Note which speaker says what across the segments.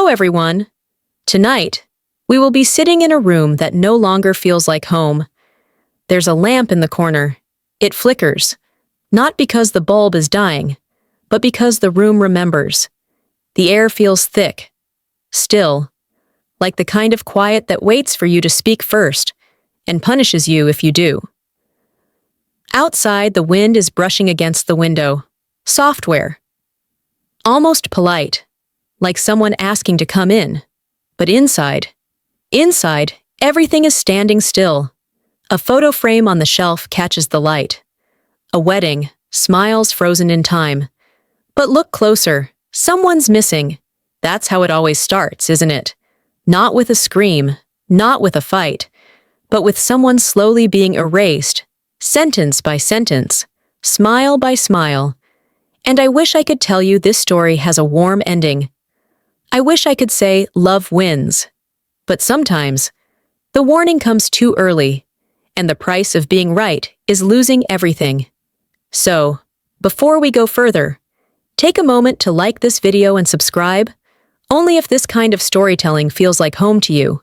Speaker 1: Hello, everyone. Tonight, we will be sitting in a room that no longer feels like home. There's a lamp in the corner. It flickers, not because the bulb is dying, but because the room remembers. The air feels thick, still, like the kind of quiet that waits for you to speak first and punishes you if you do. Outside, the wind is brushing against the window. Software. Almost polite, like someone asking to come in. But inside, everything is standing still. A photo frame on the shelf catches the light. A wedding, smiles frozen in time. But look closer. Someone's missing. That's how it always starts, isn't it? Not with a scream, not with a fight, but with someone slowly being erased, sentence by sentence, smile by smile. And I wish I could tell you this story has a warm ending. I wish I could say love wins. But sometimes, the warning comes too early, and the price of being right is losing everything. So, before we go further, take a moment to like this video and subscribe, only if this kind of storytelling feels like home to you.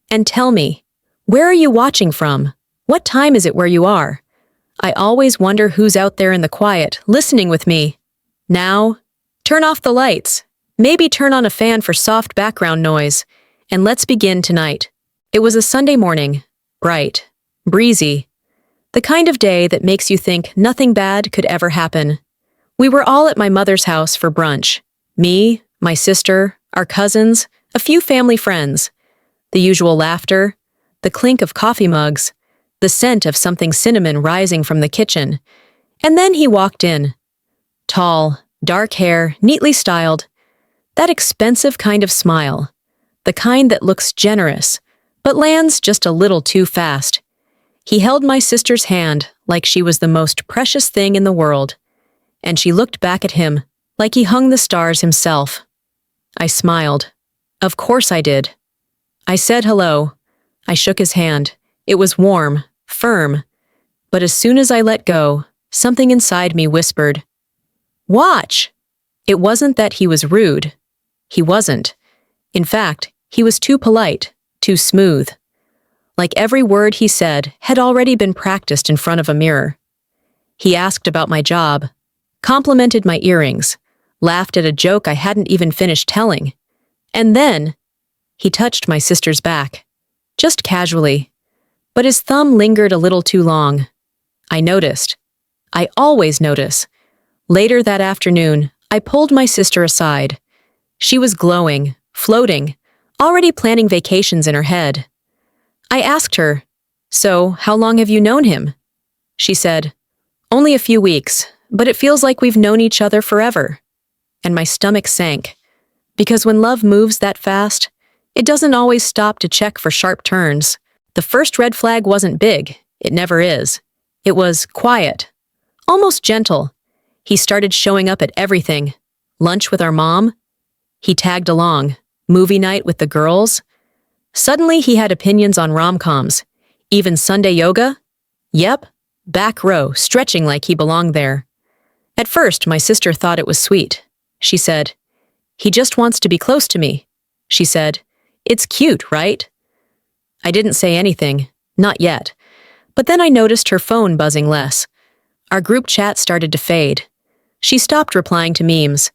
Speaker 1: And tell me, where are you watching from? What time is it where you are? I always wonder who's out there in the quiet, listening with me. Now, turn off the lights. Maybe turn on a fan for soft background noise, and let's begin tonight. It was a Sunday morning, bright, breezy, the kind of day that makes you think nothing bad could ever happen. We were all at my mother's house for brunch. Me, my sister, our cousins, a few family friends. The usual laughter, the clink of coffee mugs, the scent of something cinnamon rising from the kitchen. And then he walked in. Tall, dark hair, neatly styled. That expensive kind of smile. The kind that looks generous, but lands just a little too fast. He held my sister's hand like she was the most precious thing in the world, and she looked back at him like he hung the stars himself. I smiled. Of course I did. I said hello. I shook his hand. It was warm, firm, but as soon as I let go, something inside me whispered, "Watch!" It wasn't that he was rude. He wasn't. In fact, he was too polite, too smooth. Like every word he said had already been practiced in front of a mirror. He asked about my job, complimented my earrings, laughed at a joke I hadn't even finished telling. And then, he touched my sister's back, just casually. But his thumb lingered a little too long. I noticed. I always notice. Later that afternoon, I pulled my sister aside. She was glowing, floating, already planning vacations in her head. I asked her, "So, how long have you known him?" She said, "Only a few weeks, but it feels like we've known each other forever." And my stomach sank, because when love moves that fast, it doesn't always stop to check for sharp turns. The first red flag wasn't big, it never is. It was quiet, almost gentle. He started showing up at everything. Lunch with our mom. He tagged along. Movie night with the girls. Suddenly he had opinions on rom-coms. Even Sunday yoga? Yep, back row, stretching like he belonged there. At first, my sister thought it was sweet. She said, "He just wants to be close to me." She said, "It's cute, right?" I didn't say anything, not yet. But then I noticed her phone buzzing less. Our group chat started to fade. She stopped replying to memes.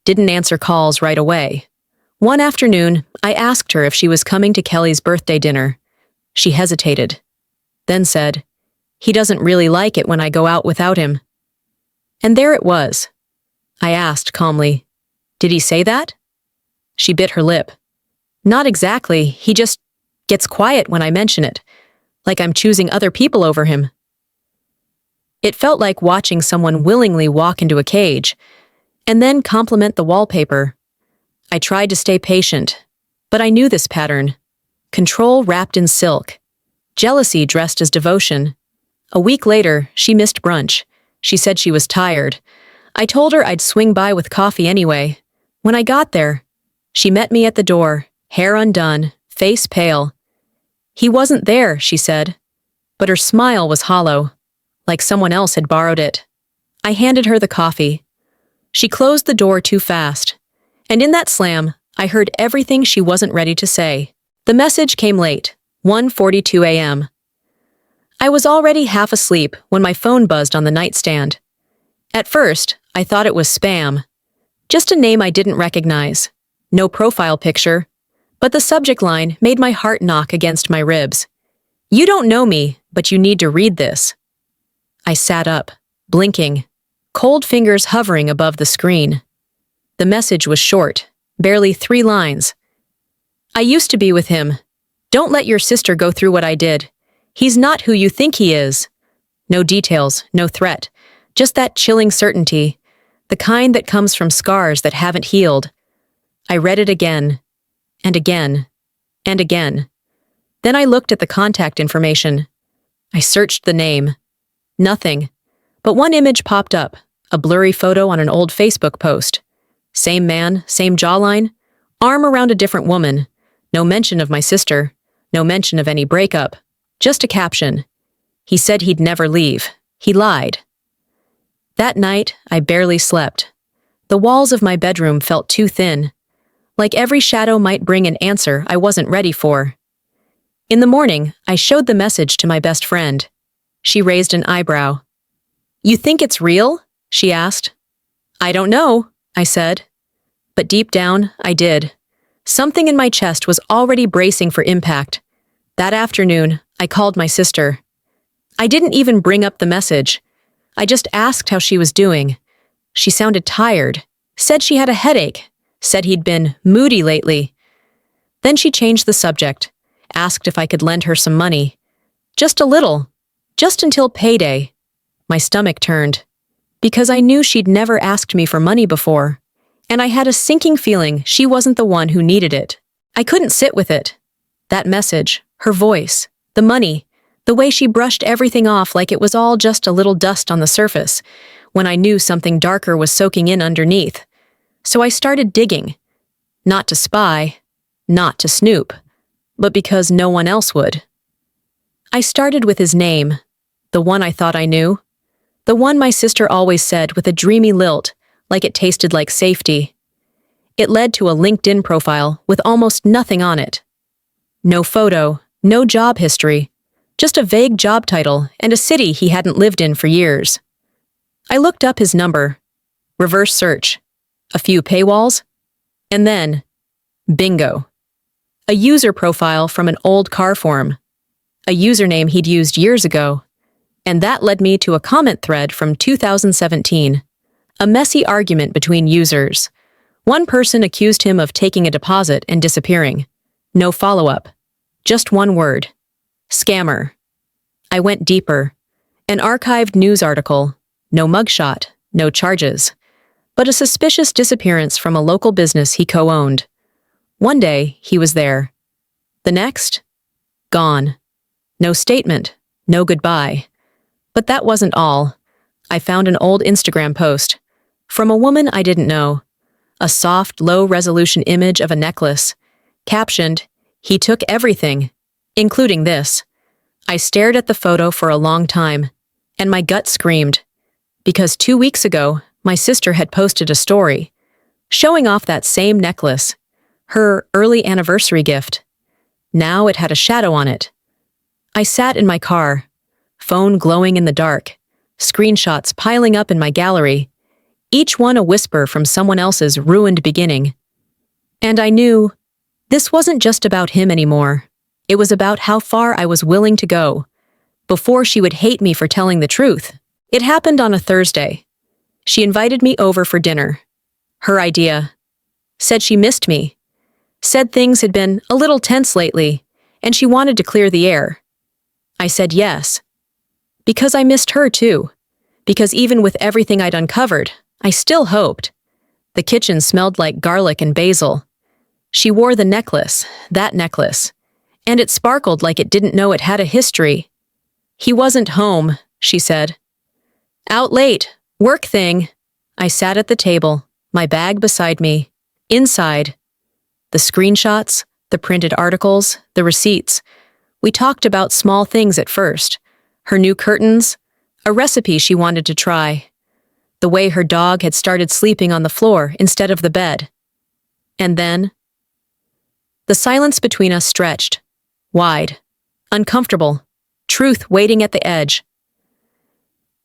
Speaker 1: Didn't answer calls right away. One afternoon, I asked her if she was coming to Kelly's birthday dinner. She hesitated, then said, "He doesn't really like it when I go out without him." And there it was. I asked calmly, "Did he say that?" She bit her lip. "Not exactly, he just gets quiet when I mention it, like I'm choosing other people over him." It felt like watching someone willingly walk into a cage, and then compliment the wallpaper. I tried to stay patient, but I knew this pattern. Control wrapped in silk. Jealousy dressed as devotion. A week later, she missed brunch. She said she was tired. I told her I'd swing by with coffee anyway. When I got there, she met me at the door, hair undone, face pale. "He wasn't there," she said, but her smile was hollow, like someone else had borrowed it. I handed her the coffee. She closed the door too fast, and in that slam, I heard everything she wasn't ready to say. The message came late, 1:42 a.m. I was already half asleep when my phone buzzed on the nightstand. At first, I thought it was spam. Just a name I didn't recognize. No profile picture. But the subject line made my heart knock against my ribs. "You don't know me, but you need to read this." I sat up, blinking, cold fingers hovering above the screen. The message was short, barely 3 lines. "I used to be with him. Don't let your sister go through what I did. He's not who you think he is." No details, no threat, just that chilling certainty, the kind that comes from scars that haven't healed. I read it again, and again, and again. Then I looked at the contact information. I searched the name. Nothing. But one image popped up, a blurry photo on an old Facebook post. Same man, same jawline, arm around a different woman. No mention of my sister, no mention of any breakup. Just a caption. He said he'd never leave. He lied. That night, I barely slept. The walls of my bedroom felt too thin, like every shadow might bring an answer I wasn't ready for. In the morning, I showed the message to my best friend. She raised an eyebrow. "You think it's real?" she asked. "I don't know," I said. But deep down, I did. Something in my chest was already bracing for impact. That afternoon, I called my sister. I didn't even bring up the message. I just asked how she was doing. She sounded tired, said she had a headache, said he'd been moody lately. Then she changed the subject, asked if I could lend her some money. Just a little, just until payday. My stomach turned, because I knew she'd never asked me for money before, and I had a sinking feeling she wasn't the one who needed it. I couldn't sit with it. That message, her voice, the money, the way she brushed everything off like it was all just a little dust on the surface, when I knew something darker was soaking in underneath. So I started digging. Not to spy, not to snoop, but because no one else would. I started with his name, the one I thought I knew, the one my sister always said with a dreamy lilt, like it tasted like safety. It led to a LinkedIn profile with almost nothing on it. No photo, no job history, just a vague job title and a city he hadn't lived in for years. I looked up his number, reverse search, a few paywalls, and then, bingo. A user profile from an old car forum, a username he'd used years ago, and that led me to a comment thread from 2017, a messy argument between users. One person accused him of taking a deposit and disappearing. No follow-up, just one word, scammer. I went deeper, an archived news article, no mugshot, no charges, but a suspicious disappearance from a local business he co-owned. One day, he was there. The next? Gone. No statement, no goodbye. But that wasn't all. I found an old Instagram post from a woman I didn't know. A soft, low-resolution image of a necklace, captioned, "He took everything, including this." I stared at the photo for a long time, and my gut screamed, because 2 weeks ago, my sister had posted a story, showing off that same necklace, her early anniversary gift. Now it had a shadow on it. I sat in my car, phone glowing in the dark, screenshots piling up in my gallery, each one a whisper from someone else's ruined beginning. And I knew this wasn't just about him anymore. It was about how far I was willing to go, before she would hate me for telling the truth. It happened on a Thursday. She invited me over for dinner. Her idea. Said she missed me. Said things had been a little tense lately, and she wanted to clear the air. I said yes. Because I missed her too. Because even with everything I'd uncovered, I still hoped. The kitchen smelled like garlic and basil. She wore the necklace, that necklace, and it sparkled like it didn't know it had a history. "He wasn't home," she said. "Out late. Work thing." I sat at the table, my bag beside me. Inside, the screenshots, the printed articles, the receipts. We talked about small things at first. Her new curtains, a recipe she wanted to try, the way her dog had started sleeping on the floor instead of the bed. And then, The silence between us stretched. Wide. Uncomfortable. Truth waiting at the edge.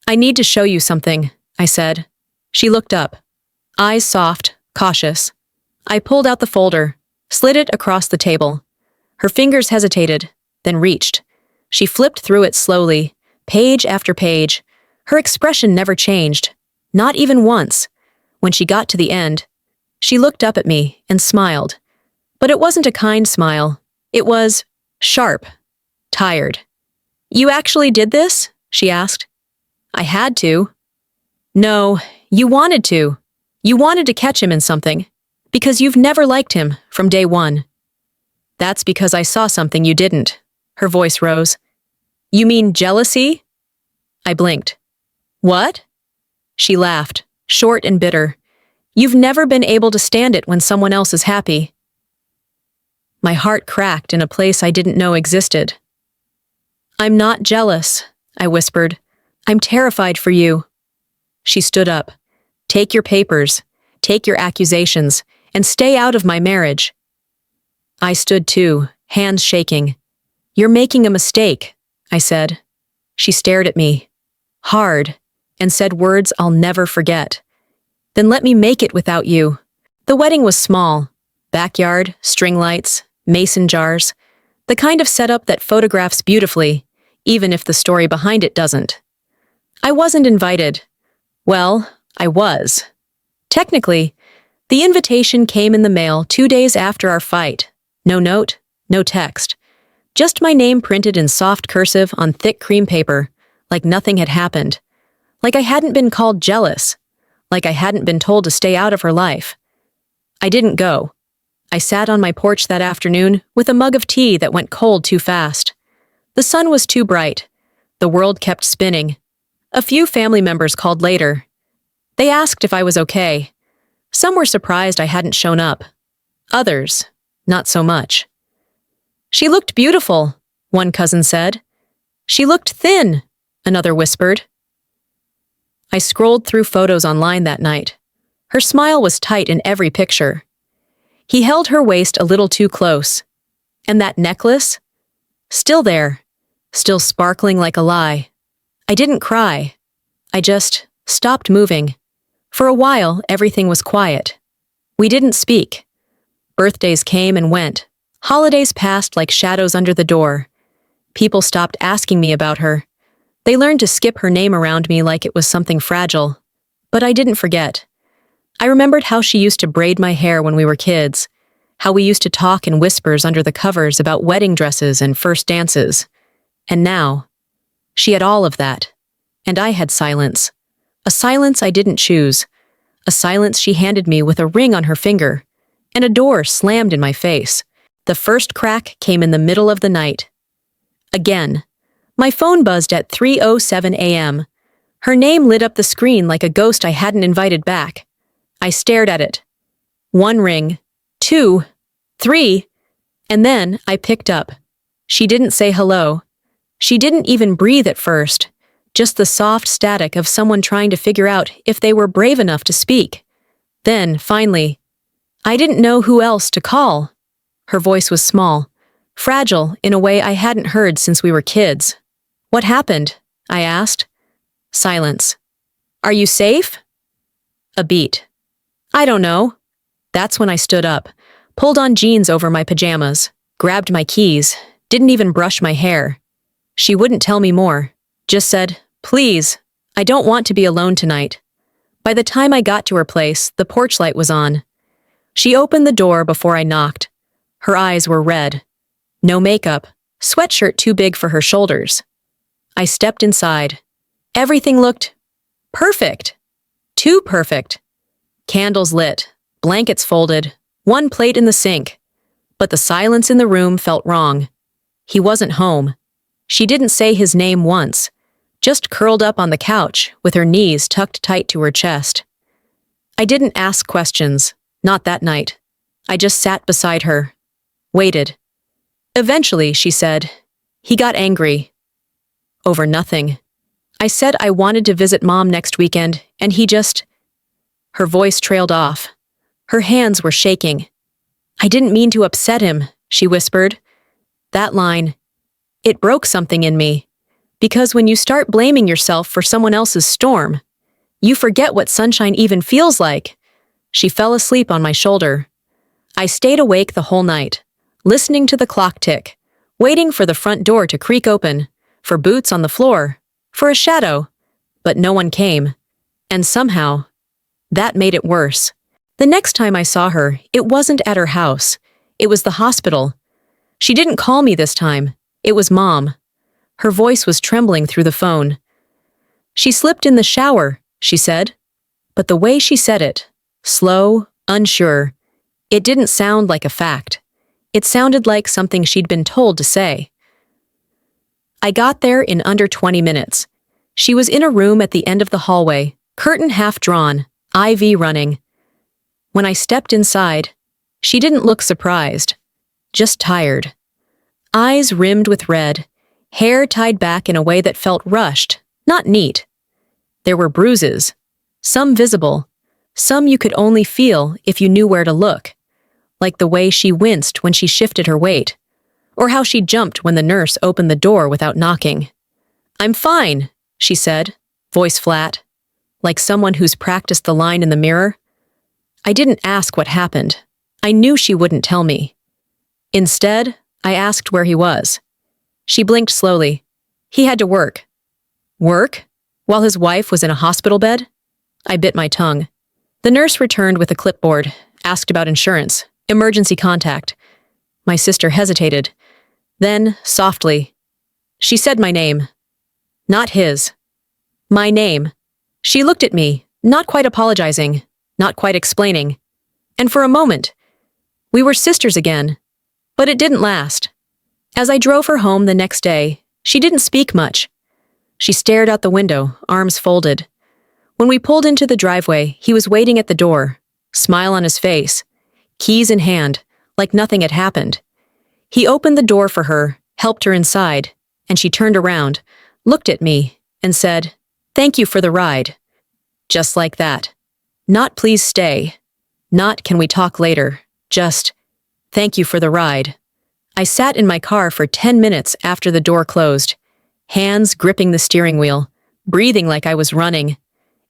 Speaker 1: I need to show you something, I said. She looked up. Eyes soft, cautious. I pulled out the folder, slid it across the table. Her fingers hesitated, then reached. She flipped through it slowly, page after page. Her expression never changed, not even once. When she got to the end, she looked up at me and smiled. But it wasn't a kind smile. It was sharp, tired. You actually did this? She asked. I had to. No, you wanted to. You wanted to catch him in something. Because you've never liked him from day one. That's because I saw something you didn't. Her voice rose. You mean jealousy? I blinked. What? She laughed, short and bitter. You've never been able to stand it when someone else is happy. My heart cracked in a place I didn't know existed. I'm not jealous, I whispered. I'm terrified for you. She stood up. Take your papers, take your accusations, and stay out of my marriage. I stood too, hands shaking. You're making a mistake, I said. She stared at me, hard, and said words I'll never forget. Then let me make it without you. The wedding was small. Backyard, string lights, mason jars. The kind of setup that photographs beautifully, even if the story behind it doesn't. I wasn't invited. Well, I was. Technically, the invitation came in the mail 2 days after our fight. No note, no text. Just my name printed in soft cursive on thick cream paper, like nothing had happened. Like I hadn't been called jealous. Like I hadn't been told to stay out of her life. I didn't go. I sat on my porch that afternoon with a mug of tea that went cold too fast. The sun was too bright. The world kept spinning. A few family members called later. They asked if I was okay. Some were surprised I hadn't shown up. Others, not so much. She looked beautiful, one cousin said. She looked thin, another whispered. I scrolled through photos online that night. Her smile was tight in every picture. He held her waist a little too close. And that necklace? Still there, still sparkling like a lie. I didn't cry. I just stopped moving. For a while, everything was quiet. We didn't speak. Birthdays came and went. Holidays passed like shadows under the door. People stopped asking me about her. They learned to skip her name around me like it was something fragile. But I didn't forget. I remembered how she used to braid my hair when we were kids, how we used to talk in whispers under the covers about wedding dresses and first dances. And now, she had all of that. And I had silence. A silence I didn't choose. A silence she handed me with a ring on her finger. And a door slammed in my face. The first crack came in the middle of the night. Again. My phone buzzed at 3:07 a.m. Her name lit up the screen like a ghost I hadn't invited back. I stared at it. 1 ring, 2, 3, and then I picked up. She didn't say hello. She didn't even breathe at first. Just the soft static of someone trying to figure out if they were brave enough to speak. Then, finally, I didn't know who else to call. Her voice was small, fragile in a way I hadn't heard since we were kids. What happened? I asked. Silence. Are you safe? A beat. I don't know. That's when I stood up, pulled on jeans over my pajamas, grabbed my keys, didn't even brush my hair. She wouldn't tell me more, just said, "Please, I don't want to be alone tonight." By the time I got to her place, the porch light was on. She opened the door before I knocked. Her eyes were red. No makeup, sweatshirt too big for her shoulders. I stepped inside. Everything looked perfect. Too perfect. Candles lit, blankets folded, one plate in the sink. But the silence in the room felt wrong. He wasn't home. She didn't say his name once, just curled up on the couch with her knees tucked tight to her chest. I didn't ask questions, not that night. I just sat beside her, waited. Eventually, she said, he got angry. Over nothing. I said I wanted to visit Mom next weekend, and he just... Her voice trailed off. Her hands were shaking. I didn't mean to upset him, she whispered. That line, it broke something in me. Because when you start blaming yourself for someone else's storm, you forget what sunshine even feels like. She fell asleep on my shoulder. I stayed awake the whole night, listening to the clock tick, waiting for the front door to creak open, for boots on the floor, for a shadow. But no one came. And somehow, that made it worse. The next time I saw her, it wasn't at her house. It was the hospital. She didn't call me this time. It was Mom. Her voice was trembling through the phone. She slipped in the shower, she said. But the way she said it, slow, unsure, it didn't sound like a fact. It sounded like something she'd been told to say. I got there in under 20 minutes. She was in a room at the end of the hallway, curtain half drawn, IV running. When I stepped inside, she didn't look surprised, just tired. Eyes rimmed with red, hair tied back in a way that felt rushed, not neat. There were bruises, some visible, some you could only feel if you knew where to look, like the way she winced when she shifted her weight, or how she jumped when the nurse opened the door without knocking. "I'm fine," she said, voice flat, like someone who's practiced the line in the mirror. I didn't ask what happened. I knew she wouldn't tell me. Instead, I asked where he was. She blinked slowly. He had to work. Work? While his wife was in a hospital bed? I bit my tongue. The nurse returned with a clipboard, asked about insurance, emergency contact. My sister hesitated. Then, softly, she said my name. Not his. My name. She looked at me, not quite apologizing, not quite explaining. And for a moment, we were sisters again. But it didn't last. As I drove her home the next day, she didn't speak much. She stared out the window, arms folded. When we pulled into the driveway, he was waiting at the door, smile on his face, keys in hand, like nothing had happened. He opened the door for her, helped her inside, and she turned around, looked at me, and said, "Thank you for the ride." Just like that. Not "please stay." Not "can we talk later." Just, "Thank you for the ride." I sat in my car for 10 minutes after the door closed, hands gripping the steering wheel, breathing like I was running.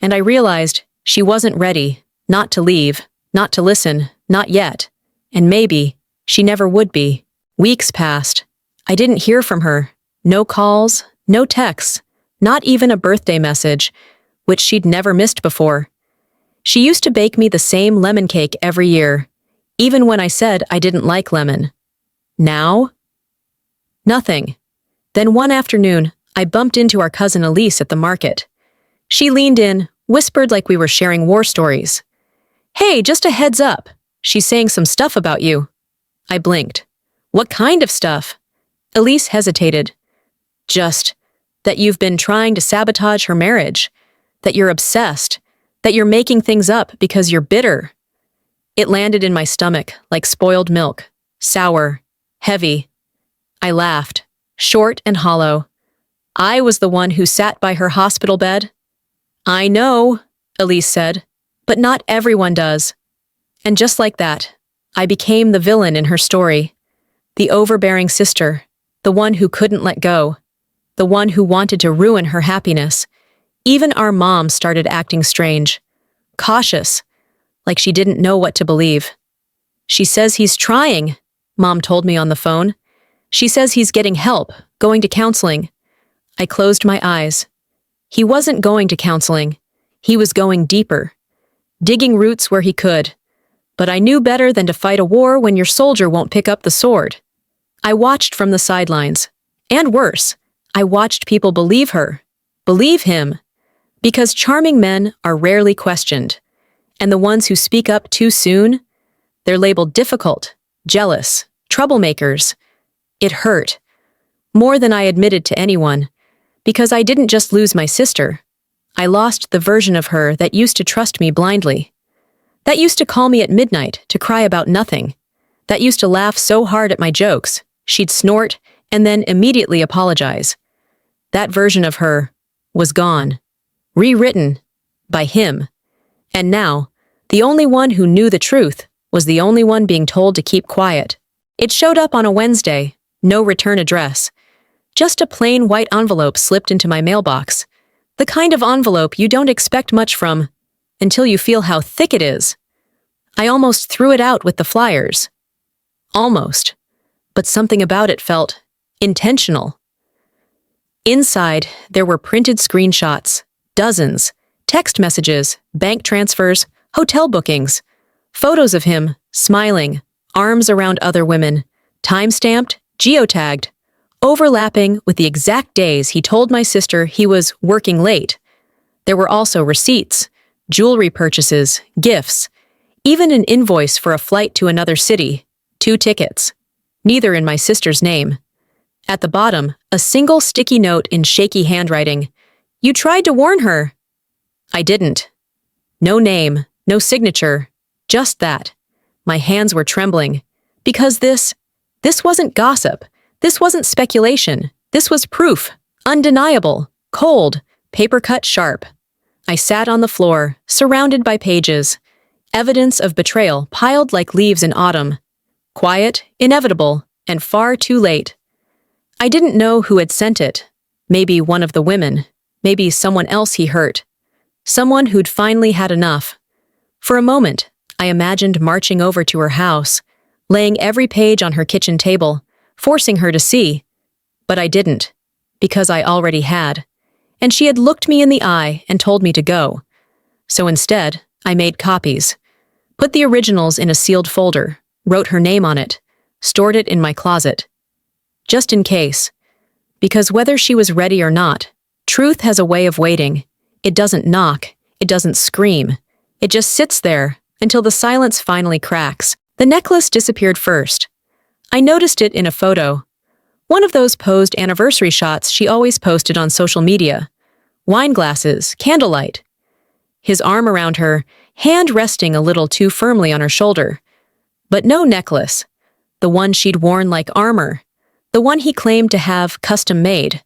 Speaker 1: And I realized she wasn't ready, not to leave, not to listen, not yet. And maybe she never would be. Weeks passed. I didn't hear from her. No calls, no texts, not even a birthday message, which she'd never missed before. She used to bake me the same lemon cake every year, even when I said I didn't like lemon. Now? Nothing. Then one afternoon, I bumped into our cousin Elise at the market. She leaned in, whispered like we were sharing war stories. "Hey, just a heads up. She's saying some stuff about you." I blinked. "What kind of stuff?" Elise hesitated. "Just that you've been trying to sabotage her marriage, that you're obsessed, that you're making things up because you're bitter." It landed in my stomach like spoiled milk, sour, heavy. I laughed, short and hollow. I was the one who sat by her hospital bed. "I know," Elise said, "but not everyone does." And just like that, I became the villain in her story. The overbearing sister, the one who couldn't let go, the one who wanted to ruin her happiness. Even our mom started acting strange, cautious, like she didn't know what to believe. "She says he's trying," Mom told me on the phone. "She says he's getting help, going to counseling." I closed my eyes. He wasn't going to counseling. He was going deeper, digging roots where he could. But I knew better than to fight a war when your soldier won't pick up the sword. I watched from the sidelines. And worse, I watched people believe her, believe him, because charming men are rarely questioned. And the ones who speak up too soon, they're labeled difficult, jealous, troublemakers. It hurt, more than I admitted to anyone, because I didn't just lose my sister. I lost the version of her that used to trust me blindly, that used to call me at midnight to cry about nothing, that used to laugh so hard at my jokes, she'd snort and then immediately apologize. That version of her was gone, rewritten by him. And now, the only one who knew the truth was the only one being told to keep quiet. It showed up on a Wednesday, no return address. Just a plain white envelope slipped into my mailbox. The kind of envelope you don't expect much from until you feel how thick it is. I almost threw it out with the flyers. Almost. But something about it felt intentional. Inside, there were printed screenshots, dozens, text messages, bank transfers, hotel bookings, photos of him, smiling, arms around other women, time-stamped, geotagged, overlapping with the exact days he told my sister he was working late. There were also receipts, jewelry purchases, gifts, even an invoice for a flight to another city, 2 tickets, neither in my sister's name. At the bottom, a single sticky note in shaky handwriting. You tried to warn her. I didn't. No name, no signature, just that. My hands were trembling. Because this wasn't gossip. This wasn't speculation. This was proof. Undeniable. Cold. Paper cut sharp. I sat on the floor, surrounded by pages. Evidence of betrayal piled like leaves in autumn. Quiet, inevitable, and far too late. I didn't know who had sent it. Maybe one of the women. Maybe someone else he hurt. Someone who'd finally had enough. For a moment, I imagined marching over to her house, laying every page on her kitchen table, forcing her to see. But I didn't, because I already had. And she had looked me in the eye and told me to go. So instead, I made copies. Put the originals in a sealed folder, wrote her name on it, stored it in my closet. Just in case. Because whether she was ready or not, truth has a way of waiting. It doesn't knock. It doesn't scream. It just sits there until the silence finally cracks. The necklace disappeared first. I noticed it in a photo. One of those posed anniversary shots she always posted on social media. Wine glasses, candlelight. His arm around her, hand resting a little too firmly on her shoulder. But no necklace. The one she'd worn like armor. The one he claimed to have custom made.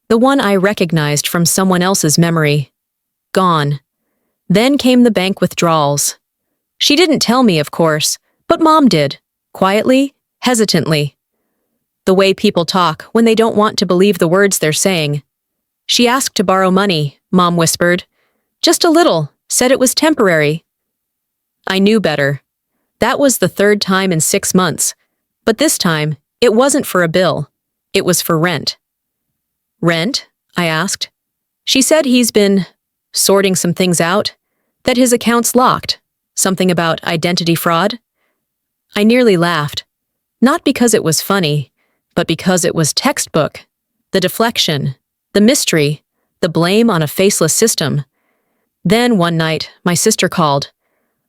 Speaker 1: The one I recognized from someone else's memory. Gone. Then came the bank withdrawals. She didn't tell me, of course, but Mom did. Quietly, hesitantly. The way people talk when they don't want to believe the words they're saying. She asked to borrow money, Mom whispered. Just a little, said it was temporary. I knew better. That was the 3rd time in 6 months. But this time, it wasn't for a bill. It was for rent. Rent? I asked. She said he's been sorting some things out, that his account's locked, something about identity fraud. I nearly laughed. Not because it was funny, but because it was textbook. The deflection, the mystery, the blame on a faceless system. Then one night, my sister called.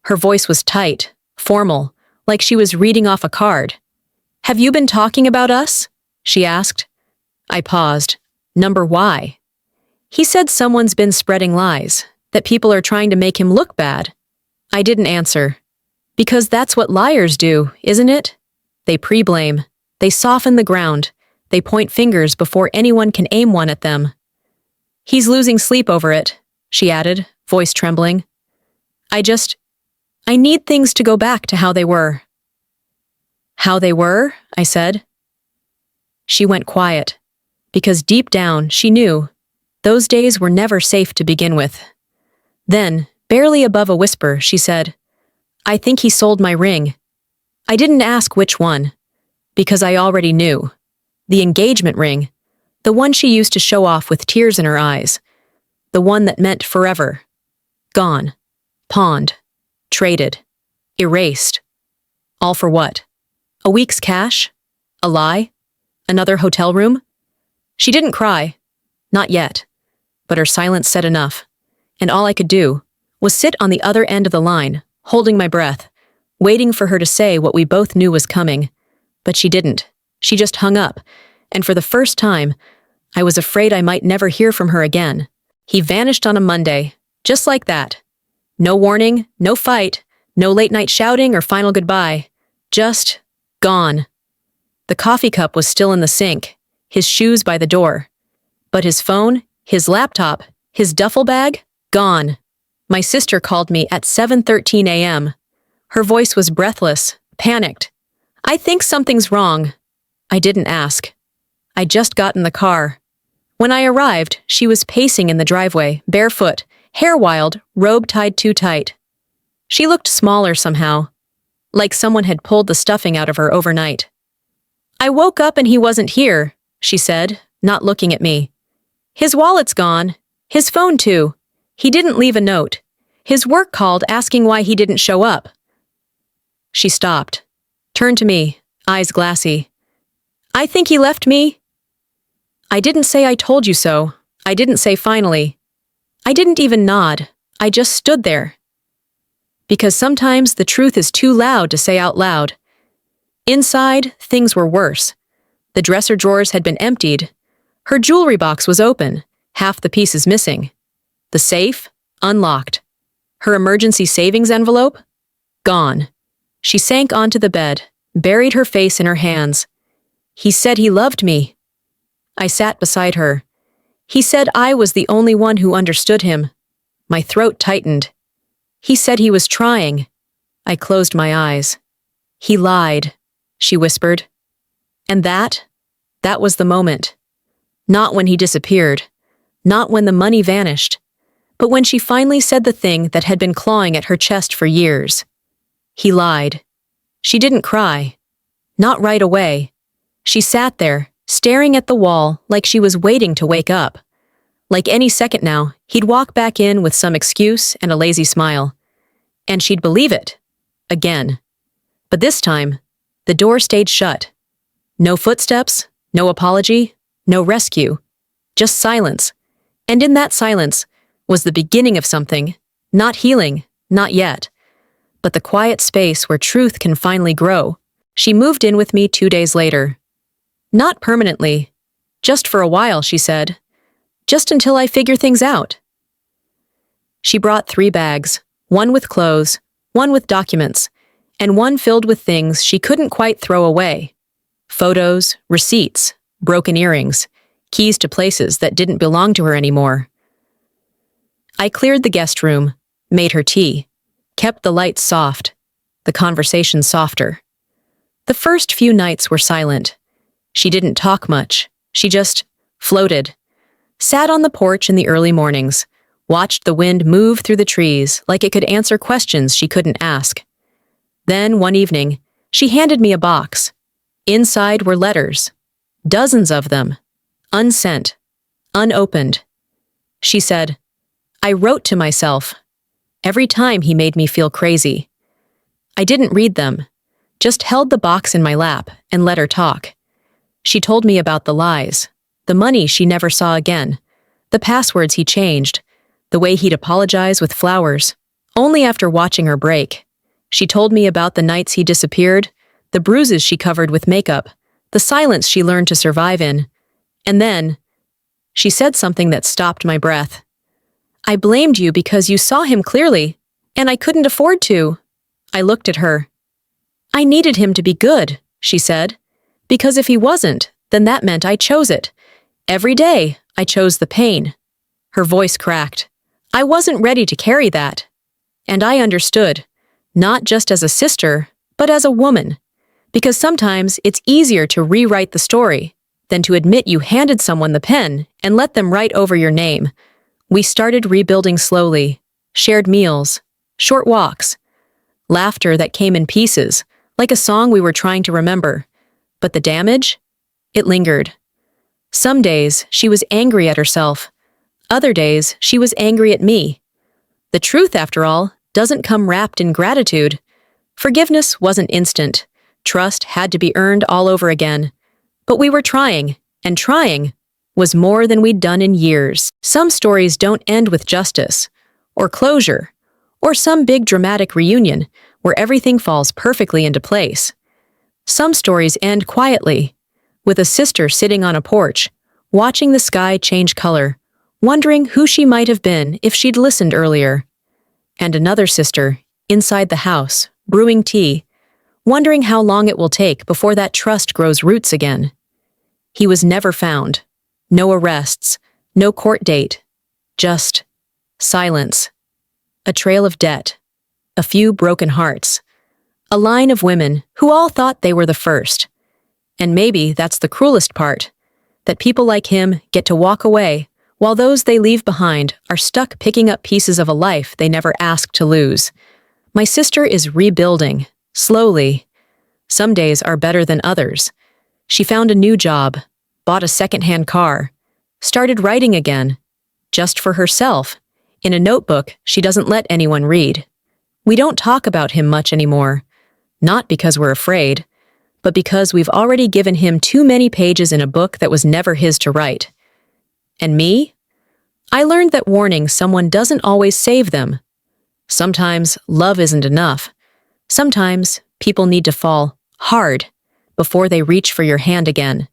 Speaker 1: Her voice was tight, formal, like she was reading off a card. Have you been talking about us? She asked. I paused. Number why? He said someone's been spreading lies, that people are trying to make him look bad. I didn't answer. Because that's what liars do, isn't it? They pre-blame. They soften the ground. They point fingers before anyone can aim one at them. He's losing sleep over it, she added, voice trembling. I need things to go back to how they were. How they were? I said. She went quiet, because deep down she knew those days were never safe to begin with. Then, barely above a whisper, she said, I think he sold my ring. I didn't ask which one, because I already knew. The engagement ring, the one she used to show off with tears in her eyes, the one that meant forever. Gone, pawned, traded, erased. All for what? A week's cash? A lie? Another hotel room? She didn't cry. Not yet. But her silence said enough. And all I could do was sit on the other end of the line, holding my breath, waiting for her to say what we both knew was coming. But she didn't. She just hung up. And for the first time, I was afraid I might never hear from her again. He vanished on a Monday, just like that. No warning, no fight, no late-night shouting or final goodbye. Just gone. The coffee cup was still in the sink, his shoes by the door. But his phone, his laptop, his duffel bag, gone. My sister called me at 7:13 a.m. Her voice was breathless, panicked. I think something's wrong. I didn't ask. I just got in the car. When I arrived, she was pacing in the driveway, barefoot, hair wild, robe tied too tight. She looked smaller somehow, like someone had pulled the stuffing out of her overnight. I woke up and he wasn't here, she said, not looking at me. His wallet's gone. His phone too. He didn't leave a note. His work called asking why he didn't show up. She stopped, turned to me, eyes glassy. I think he left me. I didn't say I told you so. I didn't say finally. I didn't even nod. I just stood there. Because sometimes the truth is too loud to say out loud. Inside, things were worse. The dresser drawers had been emptied. Her jewelry box was open, half the pieces missing. The safe, unlocked. Her emergency savings envelope, gone. She sank onto the bed, buried her face in her hands. He said he loved me. I sat beside her. He said I was the only one who understood him. My throat tightened. He said he was trying. I closed my eyes. He lied, she whispered. And that was the moment. Not when he disappeared. Not when the money vanished. But when she finally said the thing that had been clawing at her chest for years. He lied. She didn't cry. Not right away. She sat there, staring at the wall like she was waiting to wake up. Like any second now, he'd walk back in with some excuse and a lazy smile. And she'd believe it. Again. But this time, the door stayed shut. No footsteps, no apology, no rescue. Just silence. And in that silence was the beginning of something. Not healing, not yet. But the quiet space where truth can finally grow. She moved in with me 2 days later. Not permanently. Just for a while, she said. Just until I figure things out. She brought 3 bags, one with clothes, one with documents, and one filled with things she couldn't quite throw away. Photos, receipts, broken earrings, keys to places that didn't belong to her anymore. I cleared the guest room, made her tea, kept the lights soft, the conversation softer. The first few nights were silent. She didn't talk much. She just floated. Sat on the porch in the early mornings, watched the wind move through the trees like it could answer questions she couldn't ask. Then, one evening, she handed me a box. Inside were letters. Dozens of them. Unsent. Unopened. She said, I wrote to myself. Every time he made me feel crazy. I didn't read them. Just held the box in my lap and let her talk. She told me about the lies, the money she never saw again, the passwords he changed, the way he'd apologize with flowers, only after watching her break. She told me about the nights he disappeared, the bruises she covered with makeup, the silence she learned to survive in. And then, she said something that stopped my breath. I blamed you because you saw him clearly, and I couldn't afford to. I looked at her. I needed him to be good, she said, because if he wasn't, then that meant I chose it. Every day, I chose the pain. Her voice cracked. I wasn't ready to carry that. And I understood, not just as a sister, but as a woman. Because sometimes it's easier to rewrite the story than to admit you handed someone the pen and let them write over your name. We started rebuilding slowly, shared meals, short walks, laughter that came in pieces, like a song we were trying to remember. But the damage? It lingered. Some days, she was angry at herself. Other days, she was angry at me. The truth, after all, doesn't come wrapped in gratitude. Forgiveness wasn't instant. Trust had to be earned all over again. But we were trying, and trying was more than we'd done in years. Some stories don't end with justice, or closure, or some big dramatic reunion where everything falls perfectly into place. Some stories end quietly, with a sister sitting on a porch, watching the sky change color, wondering who she might have been if she'd listened earlier. And another sister, inside the house, brewing tea, wondering how long it will take before that trust grows roots again. He was never found. No arrests, no court date, just silence. A trail of debt, a few broken hearts, A line of women who all thought they were the first. And maybe that's the cruelest part, that people like him get to walk away while those they leave behind are stuck picking up pieces of a life they never asked to lose. My sister is rebuilding, slowly. Some days are better than others. She found a new job, bought a secondhand car, started writing again, just for herself, in a notebook she doesn't let anyone read. We don't talk about him much anymore, not because we're afraid, but because we've already given him too many pages in a book that was never his to write. And me? I learned that warning someone doesn't always save them. Sometimes love isn't enough. Sometimes people need to fall hard before they reach for your hand again.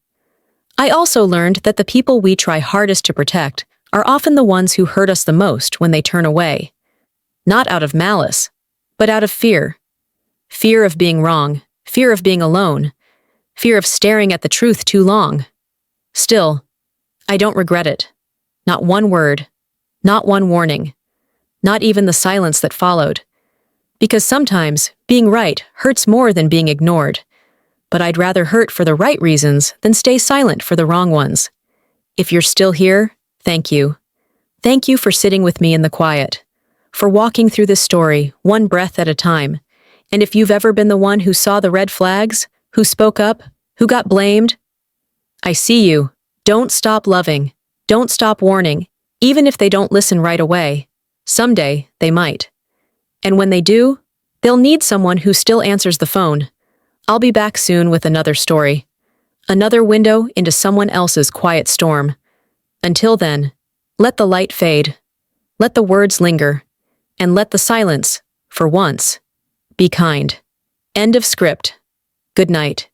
Speaker 1: I also learned that the people we try hardest to protect are often the ones who hurt us the most when they turn away. Not out of malice, but out of fear. Fear of being wrong, fear of being alone, fear of staring at the truth too long. Still, I don't regret it. Not one word, not one warning, not even the silence that followed. Because sometimes being right hurts more than being ignored. But I'd rather hurt for the right reasons than stay silent for the wrong ones. If you're still here, thank you. Thank you for sitting with me in the quiet, for walking through this story one breath at a time. And if you've ever been the one who saw the red flags, who spoke up, who got blamed, I see you. Don't stop loving. Don't stop warning, even if they don't listen right away. Someday, they might. And when they do, they'll need someone who still answers the phone. I'll be back soon with another story. Another window into someone else's quiet storm. Until then, let the light fade. Let the words linger. And let the silence, for once, be kind. End of script. Good night.